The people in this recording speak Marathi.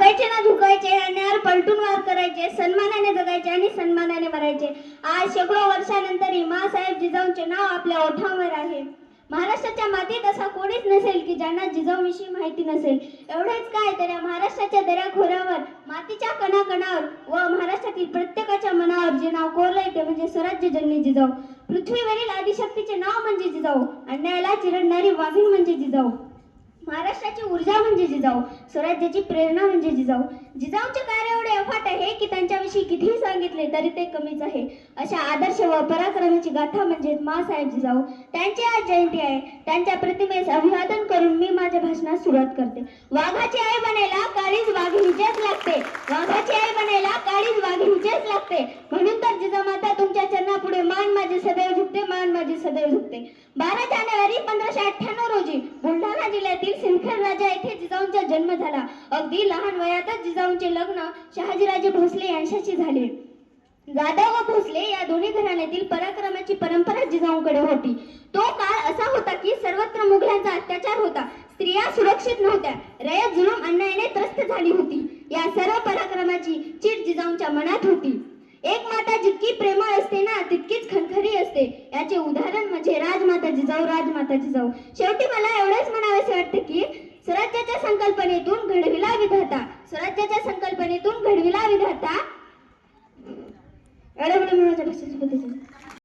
वाकायचे ना झुकायचे, अन्यायावर पलटून वार करायचे, सन्मानाने जगायचे आणि सन्मानाने मरायचे. आज शेकडो वर्षानंतरही माँसाहेब जिजाऊंचे नाव आपल्या ओठांवर आहे. महाराष्ट्राच्या मातीत असा कोणीच नसेल की ज्यांना जिजाऊंविषयी माहिती नसेल. एवढेच काय तर या महाराष्ट्राच्या दऱ्याखोऱ्यावर, मातीच्या कणाकणावर व महाराष्ट्रातील प्रत्येकाच्या मनावर जे नाव कोरलंय ते म्हणजे स्वराज्यजननी जिजाऊ. पृथ्वीवरील आदिशक्तीचे नाव म्हणजे जिजाऊ. अन्यायाला चिरडणारी वाघीण म्हणजे जिजाऊ. महाराष्ट्राची ऊर्जा म्हणजे जिजाऊ. स्वराज्याची प्रेरणा म्हणजे जिजाऊ. जिजाऊंचे कार्य एवढे अफाट आहे की त्यांच्याविषयी कितीही सांगितले तरी ते कमीच आहे. अशा आदर्श व पराक्रमाची गाथा म्हणजे माँसाहेब जिजाऊ. त्यांची आज जयंती आहे. त्यांच्या प्रतिमेस अभिवादन करून मी माझ्या भाषणास सुरुवात करते. वाघाची आई बनायला काळीज वाघिणीचेच लागते. वाघाची आई बनायला काळीज वाघिणीचेच लागते. म्हणून तर जिजामाता तुमच्या चरणापुढे मान माझे सदैव झुकते, मान माझे सदैव झुकते. 12 जानेवारी 1598 रोजी बुलढाणा जिल्ह्यातील सिंदखेड राजा येथे जिजाऊंचा जन्म झाला. अगदी लहान वयातच जिजाऊंचे लग्न शहाजीराजे भोसले यांच्याशी झाले. जाधव व भोसले या दोन्ही घराण्यातील पराक्रमाची परंपरा जिजाऊंकडे होती. तो काळ असा होता की सर्वत्र मुघलांचा अत्याचार होता. स्त्रिया सुरक्षित नव्हत्या. रयत जुलूम अन्यायाने त्रस्त झाली होती. या सर्व पराक्रमाची चीड जिजाऊंच्या मनात होती. एक माता जितकी प्रेमळ असते ना तितकीच खणखरी असते. याचे उदाहरण म्हणजे राजमाता जिजाऊ, राजमाता जिजाऊ. शेवटी मला एवढेच म्हणावेसे वाटते की स्वराज्याच्या संकल्पनेतून घडविला विधाता, स्वराज्याच्या संकल्पनेतून घडविला विधाता. एवढं माझ्या लक्षात